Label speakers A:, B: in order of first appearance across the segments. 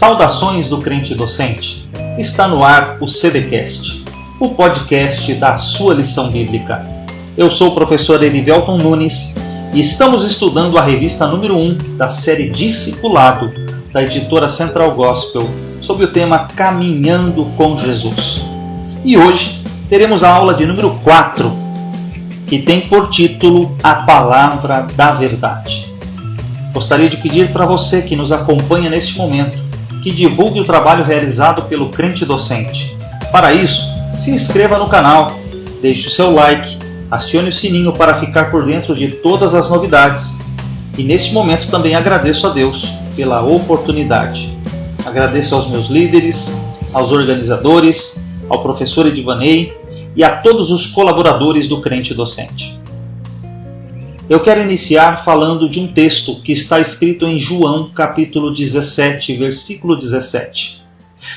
A: Saudações do crente docente. Está no ar o CDcast, o podcast da sua lição bíblica. Eu sou o professor Erivelton Nunes e estamos estudando a revista número 1 da série Discipulado da editora Central Gospel sobre o tema Caminhando com Jesus. E hoje teremos a aula de número 4, que tem por título A Palavra da Verdade. Gostaria de pedir para você que nos acompanha neste momento que divulgue o trabalho realizado pelo crente docente. Para isso, se inscreva no canal, deixe o seu like, acione o sininho para ficar por dentro de todas as novidades. E neste momento também agradeço a Deus pela oportunidade. Agradeço aos meus líderes, aos organizadores, ao professor Edivanei e a todos os colaboradores do crente docente. Eu quero iniciar falando de um texto que está escrito em João, capítulo 17, versículo 17.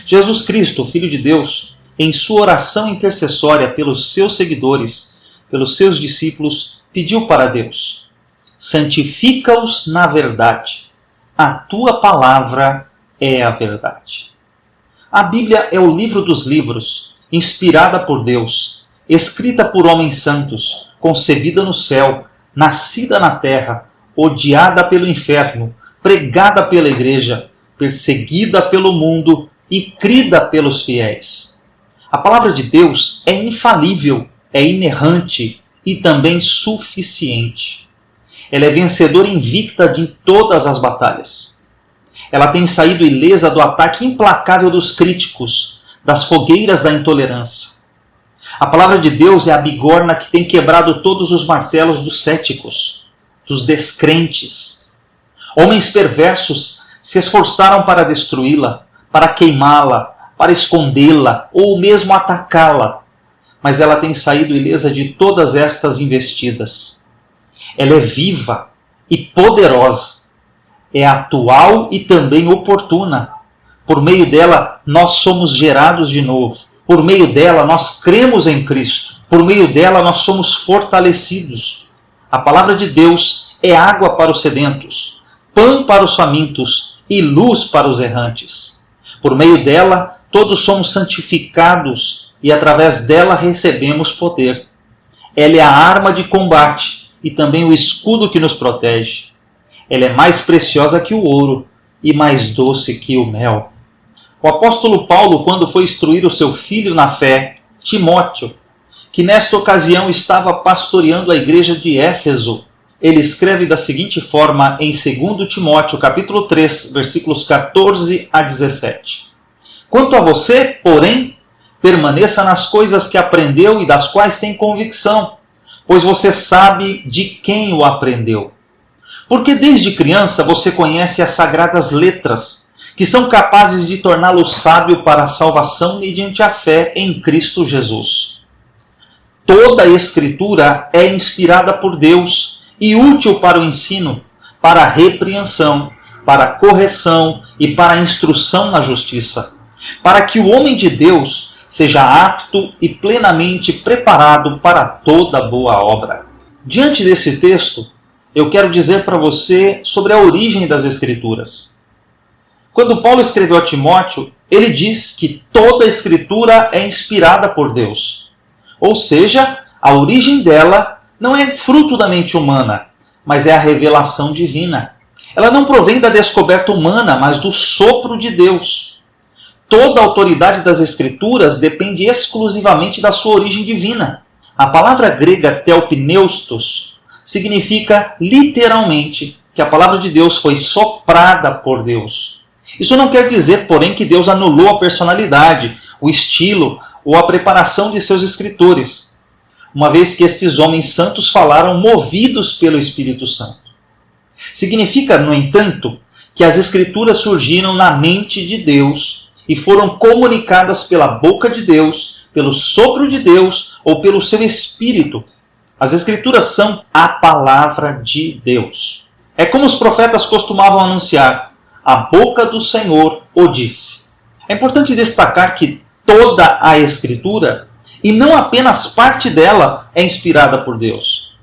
A: Jesus Cristo, Filho de Deus, em sua oração intercessória pelos seus seguidores, pelos seus discípulos, pediu para Deus: santifica-os na verdade. A tua palavra é a verdade. A Bíblia é o livro dos livros, inspirada por Deus, escrita por homens santos, concebida no céu, nascida na terra, odiada pelo inferno, pregada pela igreja, perseguida pelo mundo e crida pelos fiéis. A palavra de Deus é infalível, é inerrante e também suficiente. Ela é vencedora invicta de todas as batalhas. Ela tem saído ilesa do ataque implacável dos críticos, das fogueiras da intolerância. A palavra de Deus é a bigorna que tem quebrado todos os martelos dos céticos, dos descrentes. Homens perversos se esforçaram para destruí-la, para queimá-la, para escondê-la ou mesmo atacá-la. Mas ela tem saído ilesa de todas estas investidas. Ela é viva e poderosa. É atual e também oportuna. Por meio dela, nós somos gerados de novo. Por meio dela, nós cremos em Cristo. Por meio dela, nós somos fortalecidos. A palavra de Deus é água para os sedentos, pão para os famintos e luz para os errantes. Por meio dela, todos somos santificados e através dela recebemos poder. Ela é a arma de combate e também o escudo que nos protege. Ela é mais preciosa que o ouro e mais doce que o mel. O apóstolo Paulo, quando foi instruir o seu filho na fé, Timóteo, que nesta ocasião estava pastoreando a igreja de Éfeso, ele escreve da seguinte forma em 2 Timóteo, capítulo 3, versículos 14 a 17. Quanto a você, porém, permaneça nas coisas que aprendeu e das quais tem convicção, pois você sabe de quem o aprendeu. Porque desde criança você conhece as sagradas letras, que são capazes de torná-lo sábio para a salvação mediante a fé em Cristo Jesus. Toda a Escritura é inspirada por Deus e útil para o ensino, para a repreensão, para a correção e para a instrução na justiça, para que o homem de Deus seja apto e plenamente preparado para toda boa obra. Diante desse texto, eu quero dizer para você sobre a origem das Escrituras. Quando Paulo escreveu a Timóteo, ele diz que toda a Escritura é inspirada por Deus. Ou seja, a origem dela não é fruto da mente humana, mas é a revelação divina. Ela não provém da descoberta humana, mas do sopro de Deus. Toda a autoridade das Escrituras depende exclusivamente da sua origem divina. A palavra grega theopneustos significa literalmente que a palavra de Deus foi soprada por Deus. Isso não quer dizer, porém, que Deus anulou a personalidade, o estilo ou a preparação de seus escritores, uma vez que estes homens santos falaram movidos pelo Espírito Santo. Significa, no entanto, que as Escrituras surgiram na mente de Deus e foram comunicadas pela boca de Deus, pelo sopro de Deus ou pelo seu Espírito. As Escrituras são a palavra de Deus. É como os profetas costumavam anunciar: a boca do Senhor o disse. É importante destacar que toda a Escritura, e não apenas parte dela, é inspirada por Deus.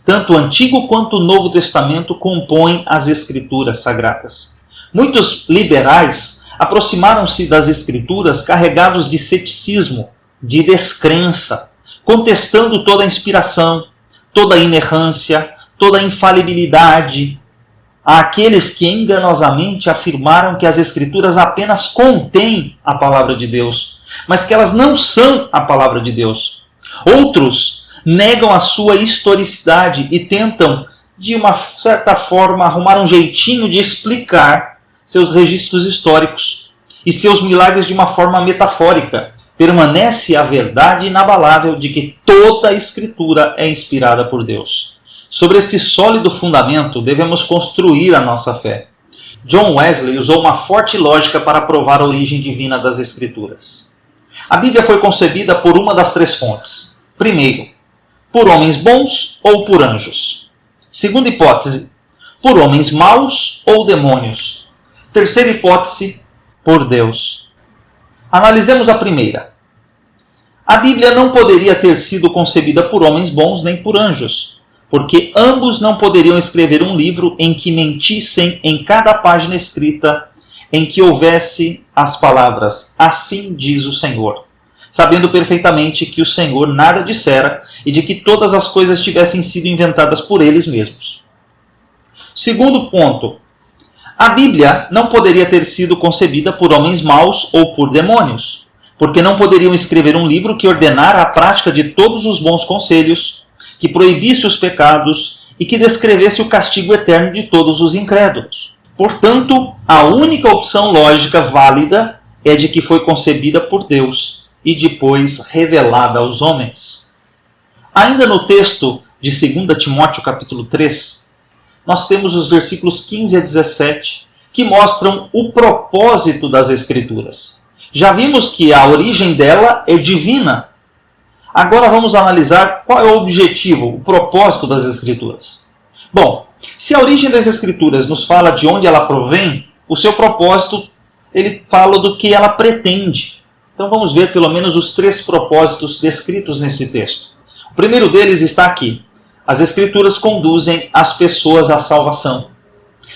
A: Tanto o Antigo quanto o Novo Testamento compõem as Escrituras Sagradas. Muitos liberais aproximaram-se das Escrituras carregados de ceticismo, de descrença, contestando toda a inspiração, toda a inerrância, toda a infalibilidade. Àqueles que enganosamente afirmaram que as Escrituras apenas contêm a palavra de Deus, mas que elas não são a palavra de Deus. Outros negam a sua historicidade e tentam, de uma certa forma, arrumar um jeitinho de explicar seus registros históricos e seus milagres de uma forma metafórica. Permanece a verdade inabalável de que toda a Escritura é inspirada por Deus. Sobre este sólido fundamento devemos construir a nossa fé. John Wesley usou uma forte lógica para provar a origem divina das Escrituras. A Bíblia foi concebida por uma das três fontes. Primeiro, por homens bons ou por anjos. Segunda hipótese, por homens maus ou demônios. Terceira hipótese, por Deus. Analisemos a primeira. A Bíblia não poderia ter sido concebida por homens bons nem por anjos, porque ambos não poderiam escrever um livro em que mentissem em cada página escrita, em que houvesse as palavras, assim diz o Senhor, sabendo perfeitamente que o Senhor nada dissera e de que todas as coisas tivessem sido inventadas por eles mesmos. Segundo ponto, a Bíblia não poderia ter sido concebida por homens maus ou por demônios, porque não poderiam escrever um livro que ordenara a prática de todos os bons conselhos, que proibisse os pecados e que descrevesse o castigo eterno de todos os incrédulos. Portanto, a única opção lógica válida é de que foi concebida por Deus e depois revelada aos homens. Ainda no texto de 2 Timóteo capítulo 3, nós temos os versículos 15 a 17, que mostram o propósito das Escrituras. Já vimos que a origem dela é divina. Agora vamos analisar qual é o objetivo, o propósito das Escrituras. Bom, se a origem das Escrituras nos fala de onde ela provém, o seu propósito, ele fala do que ela pretende. Então vamos ver pelo menos os três propósitos descritos nesse texto. O primeiro deles está aqui. As Escrituras conduzem as pessoas à salvação.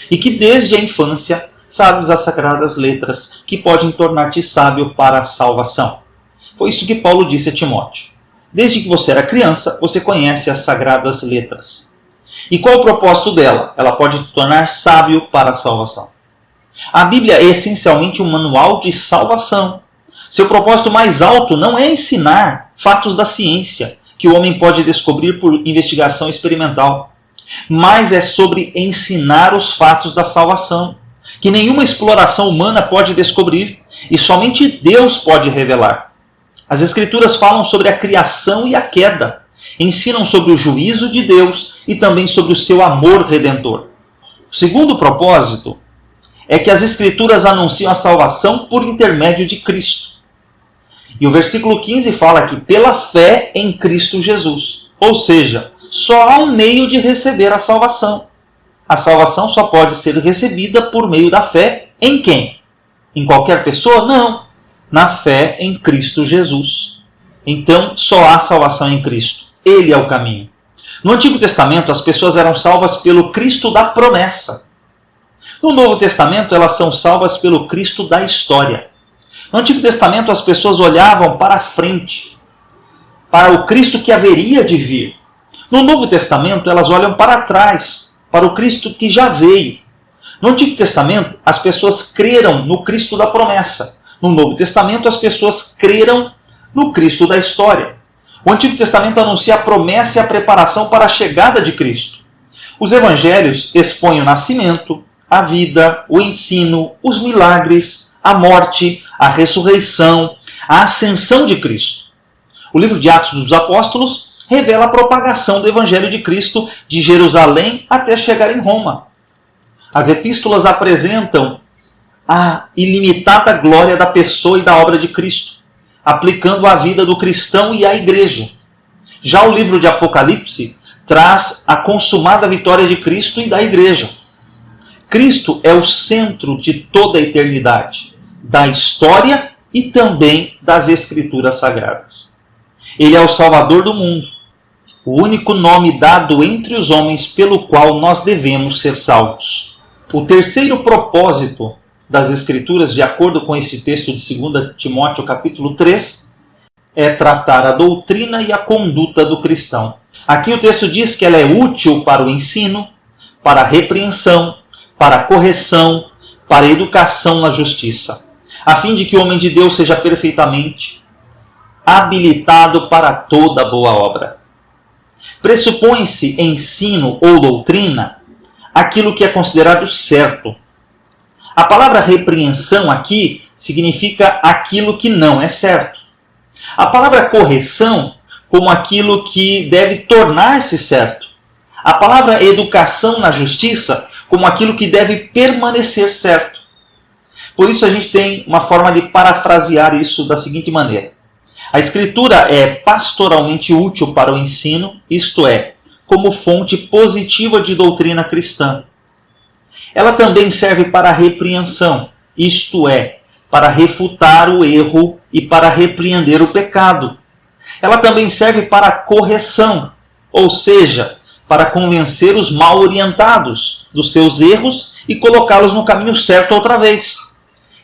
A: E que desde a infância sabes as sagradas letras que podem tornar-te sábio para a salvação. Foi isso que Paulo disse a Timóteo. Desde que você era criança, você conhece as sagradas letras. E qual o propósito dela? Ela pode te tornar sábio para a salvação. A Bíblia é essencialmente um manual de salvação. Seu propósito mais alto não é ensinar fatos da ciência, que o homem pode descobrir por investigação experimental, mas é sobre ensinar os fatos da salvação, que nenhuma exploração humana pode descobrir e somente Deus pode revelar. As Escrituras falam sobre a criação e a queda, ensinam sobre o juízo de Deus e também sobre o seu amor redentor. O segundo propósito é que as Escrituras anunciam a salvação por intermédio de Cristo. E o versículo 15 fala que pela fé em Cristo Jesus. Ou seja, só há um meio de receber a salvação. A salvação só pode ser recebida por meio da fé em quem? Em qualquer pessoa? Não. Na fé em Cristo Jesus. Então, só há salvação em Cristo. Ele é o caminho. No Antigo Testamento, as pessoas eram salvas pelo Cristo da promessa. No Novo Testamento, elas são salvas pelo Cristo da história. No Antigo Testamento, as pessoas olhavam para a frente, para o Cristo que haveria de vir. No Novo Testamento, elas olham para trás, para o Cristo que já veio. No Antigo Testamento, as pessoas creram no Cristo da promessa. No Novo Testamento, as pessoas creram no Cristo da história. O Antigo Testamento anuncia a promessa e a preparação para a chegada de Cristo. Os evangelhos expõem o nascimento, a vida, o ensino, os milagres, a morte, a ressurreição, a ascensão de Cristo. O livro de Atos dos Apóstolos revela a propagação do evangelho de Cristo de Jerusalém até chegar em Roma. As epístolas apresentam a ilimitada glória da pessoa e da obra de Cristo, aplicando a vida do cristão e à igreja. Já o livro de Apocalipse traz a consumada vitória de Cristo e da igreja. Cristo é o centro de toda a eternidade, da história e também das Escrituras Sagradas. Ele é o Salvador do mundo, o único nome dado entre os homens pelo qual nós devemos ser salvos. O terceiro propósito das Escrituras, de acordo com esse texto de 2 Timóteo capítulo 3, é tratar a doutrina e a conduta do cristão. Aqui o texto diz que ela é útil para o ensino, para a repreensão, para a correção, para a educação na justiça, a fim de que o homem de Deus seja perfeitamente habilitado para toda boa obra. Pressupõe-se ensino ou doutrina aquilo que é considerado certo. A palavra repreensão aqui significa aquilo que não é certo. A palavra correção como aquilo que deve tornar-se certo. A palavra educação na justiça como aquilo que deve permanecer certo. Por isso a gente tem uma forma de parafrasear isso da seguinte maneira. A Escritura é pastoralmente útil para o ensino, isto é, como fonte positiva de doutrina cristã. Ela também serve para a repreensão, isto é, para refutar o erro e para repreender o pecado. Ela também serve para a correção, ou seja, para convencer os mal orientados dos seus erros e colocá-los no caminho certo outra vez.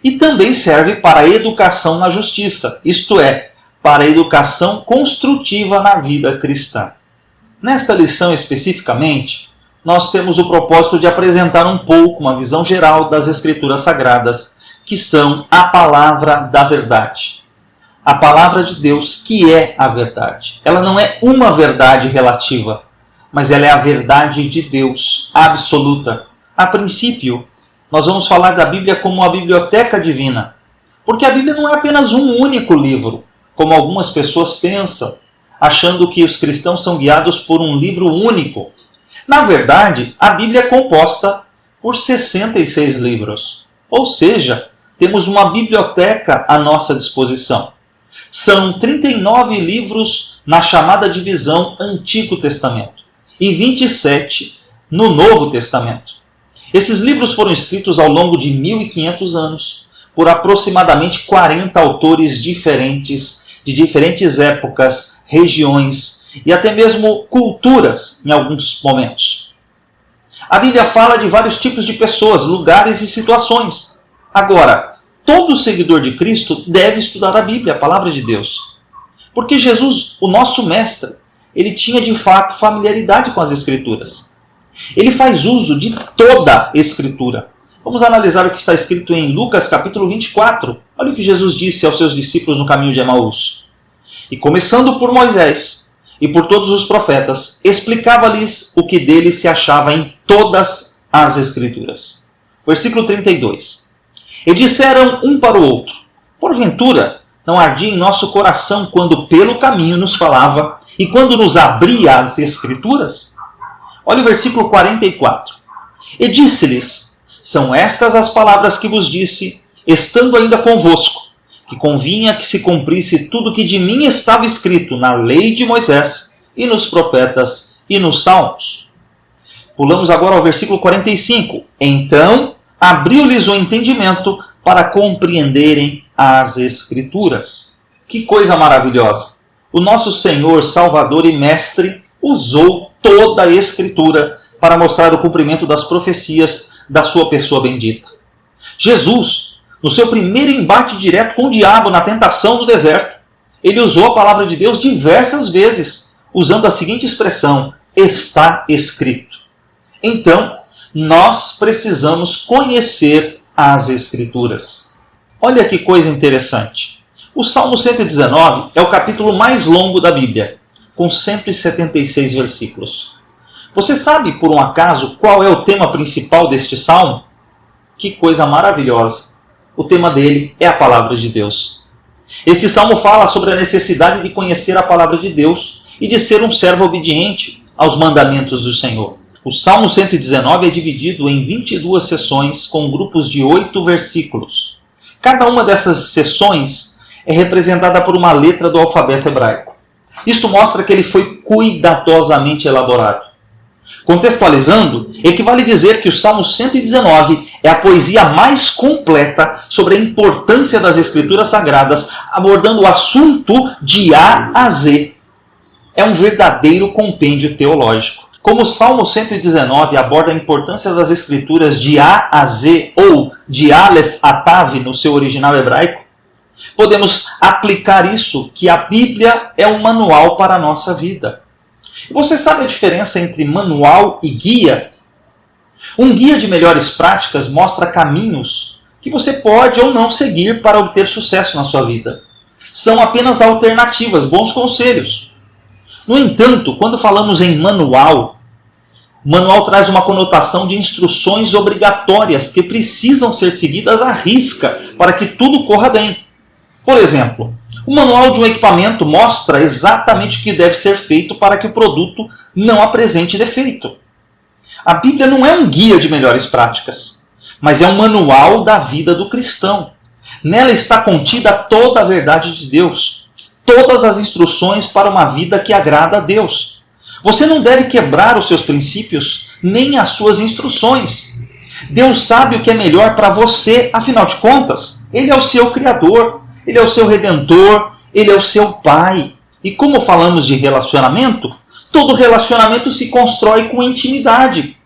A: E também serve para a educação na justiça, isto é, para a educação construtiva na vida cristã. Nesta lição especificamente, nós temos o propósito de apresentar um pouco uma visão geral das Escrituras Sagradas, que são a palavra da verdade. A palavra de Deus, que é a verdade. Ela não é uma verdade relativa, mas ela é a verdade de Deus, absoluta. A princípio, nós vamos falar da Bíblia como uma biblioteca divina, porque a Bíblia não é apenas um único livro, como algumas pessoas pensam, achando que os cristãos são guiados por um livro único. Na verdade, a Bíblia é composta por 66 livros. Ou seja, temos uma biblioteca à nossa disposição. São 39 livros na chamada divisão Antigo Testamento e 27 no Novo Testamento. Esses livros foram escritos ao longo de 1500 anos por aproximadamente 40 autores diferentes, de diferentes épocas, regiões e até mesmo culturas em alguns momentos. A Bíblia fala de vários tipos de pessoas, lugares e situações. Agora, todo seguidor de Cristo deve estudar a Bíblia, a palavra de Deus. Porque Jesus, o nosso mestre, ele tinha de fato familiaridade com as Escrituras. Ele faz uso de toda a Escritura. Vamos analisar o que está escrito em Lucas capítulo 24. Olha o que Jesus disse aos seus discípulos no caminho de Emaús. E começando por Moisés e por todos os profetas, explicava-lhes o que dele se achava em todas as Escrituras. Versículo 32. E disseram um para o outro, porventura não ardia em nosso coração quando pelo caminho nos falava e quando nos abria as Escrituras? Olha o versículo 44. E disse-lhes, são estas as palavras que vos disse, estando ainda convosco, que convinha que se cumprisse tudo que de mim estava escrito na lei de Moisés, e nos profetas, e nos salmos. Pulamos agora ao versículo 45. Então abriu-lhes o entendimento para compreenderem as Escrituras. Que coisa maravilhosa! O nosso Senhor, Salvador e Mestre usou toda a Escritura para mostrar o cumprimento das profecias da sua pessoa bendita. Jesus, no seu primeiro embate direto com o diabo na tentação do deserto, ele usou a palavra de Deus diversas vezes, usando a seguinte expressão, está escrito. Então, nós precisamos conhecer as Escrituras. Olha que coisa interessante. O Salmo 119 é o capítulo mais longo da Bíblia, com 176 versículos. Você sabe, por um acaso, qual é o tema principal deste salmo? Que coisa maravilhosa! O tema dele é a palavra de Deus. Este salmo fala sobre a necessidade de conhecer a palavra de Deus e de ser um servo obediente aos mandamentos do Senhor. O Salmo 119 é dividido em 22 sessões com grupos de 8 versículos. Cada uma dessas sessões é representada por uma letra do alfabeto hebraico. Isto mostra que ele foi cuidadosamente elaborado. Contextualizando, equivale dizer que o Salmo 119 é a poesia mais completa sobre a importância das Escrituras Sagradas, abordando o assunto de A a Z. É um verdadeiro compêndio teológico. Como o Salmo 119 aborda a importância das Escrituras de A a Z, ou de Aleph a Tav no seu original hebraico, podemos aplicar isso, que a Bíblia é um manual para a nossa vida. Você sabe a diferença entre manual e guia? Um guia de melhores práticas mostra caminhos que você pode ou não seguir para obter sucesso na sua vida. São apenas alternativas, bons conselhos. No entanto, quando falamos em manual, o manual traz uma conotação de instruções obrigatórias que precisam ser seguidas à risca para que tudo corra bem. Por exemplo, o manual de um equipamento mostra exatamente o que deve ser feito para que o produto não apresente defeito. A Bíblia não é um guia de melhores práticas, mas é um manual da vida do cristão. Nela está contida toda a verdade de Deus, todas as instruções para uma vida que agrada a Deus. Você não deve quebrar os seus princípios, nem as suas instruções. Deus sabe o que é melhor para você, afinal de contas, Ele é o seu Criador, Ele é o seu Redentor, Ele é o seu Pai. E como falamos de relacionamento, todo relacionamento se constrói com intimidade.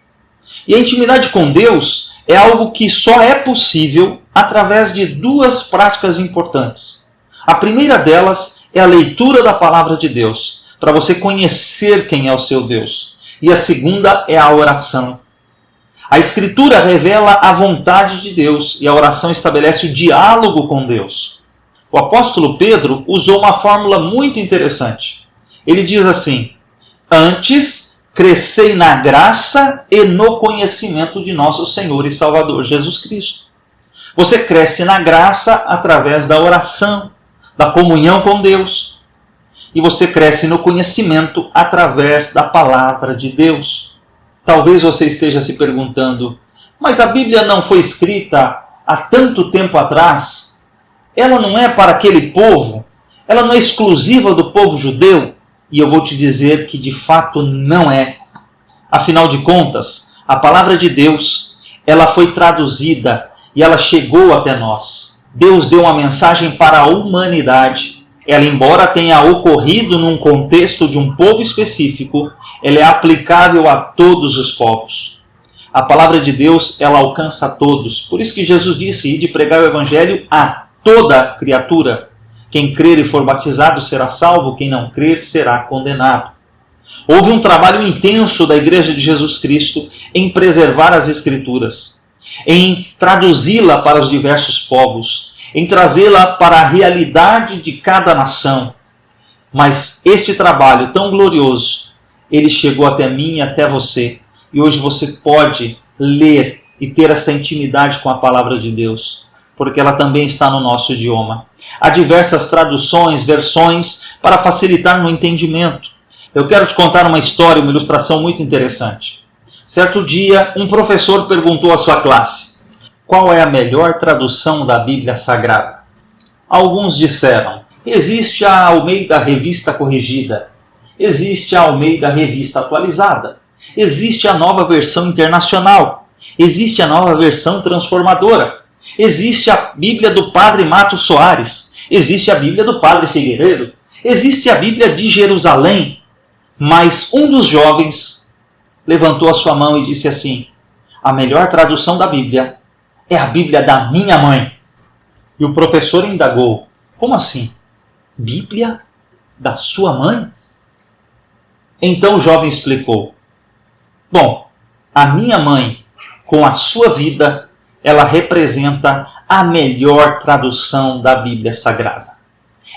A: E a intimidade com Deus é algo que só é possível através de duas práticas importantes. A primeira delas é a leitura da palavra de Deus, para você conhecer quem é o seu Deus. E a segunda é a oração. A Escritura revela a vontade de Deus e a oração estabelece o diálogo com Deus. O apóstolo Pedro usou uma fórmula muito interessante. Ele diz assim: antes, crescei na graça e no conhecimento de nosso Senhor e Salvador Jesus Cristo. Você cresce na graça através da oração, da comunhão com Deus. E você cresce no conhecimento através da palavra de Deus. Talvez você esteja se perguntando, mas a Bíblia não foi escrita há tanto tempo atrás? Ela não é para aquele povo? Ela não é exclusiva do povo judeu? E eu vou te dizer que de fato não é. Afinal de contas, a palavra de Deus, ela foi traduzida e ela chegou até nós. Deus deu uma mensagem para a humanidade. Ela, embora tenha ocorrido num contexto de um povo específico, ela é aplicável a todos os povos. A palavra de Deus, ela alcança a todos. Por isso que Jesus disse, ide pregar o evangelho a toda criatura. Quem crer e for batizado será salvo, quem não crer será condenado. Houve um trabalho intenso da Igreja de Jesus Cristo em preservar as Escrituras, em traduzi-la para os diversos povos, em trazê-la para a realidade de cada nação. Mas este trabalho tão glorioso, ele chegou até mim e até você. E hoje você pode ler e ter essa intimidade com a palavra de Deus, porque ela também está no nosso idioma. Há diversas traduções, versões, para facilitar no entendimento. Eu quero te contar uma história, uma ilustração muito interessante. Certo dia, um professor perguntou à sua classe: qual é a melhor tradução da Bíblia Sagrada? Alguns disseram: existe a Almeida Revista Corrigida, existe a Almeida Revista Atualizada, existe a Nova Versão Internacional, existe a Nova Versão Transformadora, existe a Bíblia do Padre Mato Soares, existe a Bíblia do Padre Figueiredo, existe a Bíblia de Jerusalém. Mas um dos jovens levantou a sua mão e disse assim: a melhor tradução da Bíblia é a Bíblia da minha mãe. E o professor indagou: como assim? Bíblia da sua mãe? Então o jovem explicou: bom, a minha mãe, com a sua vida, ela representa a melhor tradução da Bíblia Sagrada.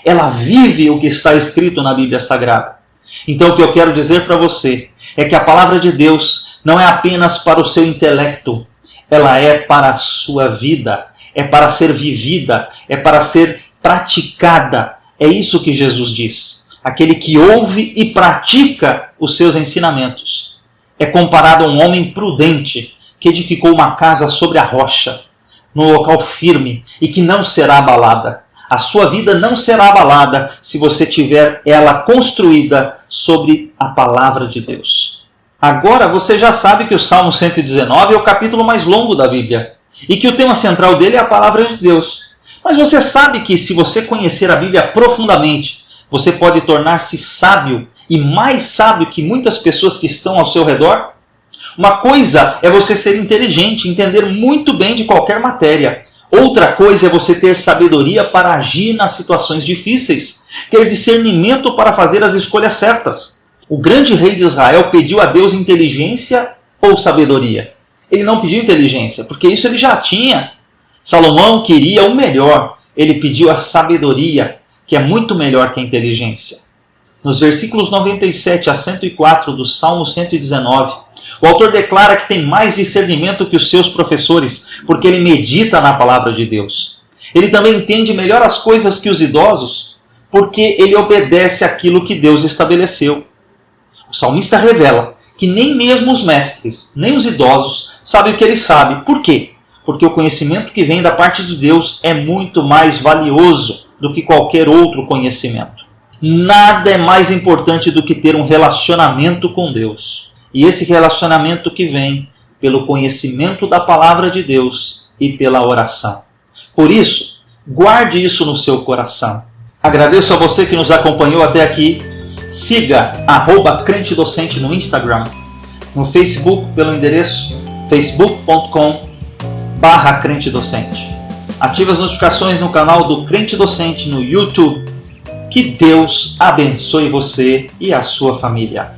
A: Ela vive o que está escrito na Bíblia Sagrada. Então o que eu quero dizer para você é que a palavra de Deus não é apenas para o seu intelecto, ela é para a sua vida, é para ser vivida, é para ser praticada. É isso que Jesus diz. Aquele que ouve e pratica os seus ensinamentos é comparado a um homem prudente que edificou uma casa sobre a rocha, num local firme e que não será abalada. A sua vida não será abalada se você tiver ela construída sobre a palavra de Deus. Agora você já sabe que o Salmo 119 é o capítulo mais longo da Bíblia e que o tema central dele é a palavra de Deus. Mas você sabe que se você conhecer a Bíblia profundamente, você pode tornar-se sábio e mais sábio que muitas pessoas que estão ao seu redor? Uma coisa é você ser inteligente, entender muito bem de qualquer matéria. Outra coisa é você ter sabedoria para agir nas situações difíceis, ter discernimento para fazer as escolhas certas. O grande rei de Israel pediu a Deus inteligência ou sabedoria? Ele não pediu inteligência, porque isso ele já tinha. Salomão queria o melhor, ele pediu a sabedoria, que é muito melhor que a inteligência. Nos versículos 97 a 104 do Salmo 119, o autor declara que tem mais discernimento que os seus professores, porque ele medita na palavra de Deus. Ele também entende melhor as coisas que os idosos, porque ele obedece àquilo que Deus estabeleceu. O salmista revela que nem mesmo os mestres, nem os idosos, sabem o que ele sabe. Por quê? Porque o conhecimento que vem da parte de Deus é muito mais valioso do que qualquer outro conhecimento. Nada é mais importante do que ter um relacionamento com Deus. E esse relacionamento que vem pelo conhecimento da palavra de Deus e pela oração. Por isso, guarde isso no seu coração. Agradeço a você que nos acompanhou até aqui. Siga @crentedocente no Instagram, no Facebook pelo endereço facebook.com/crentedocente. Ative as notificações no canal do Crente Docente no YouTube. Que Deus abençoe você e a sua família.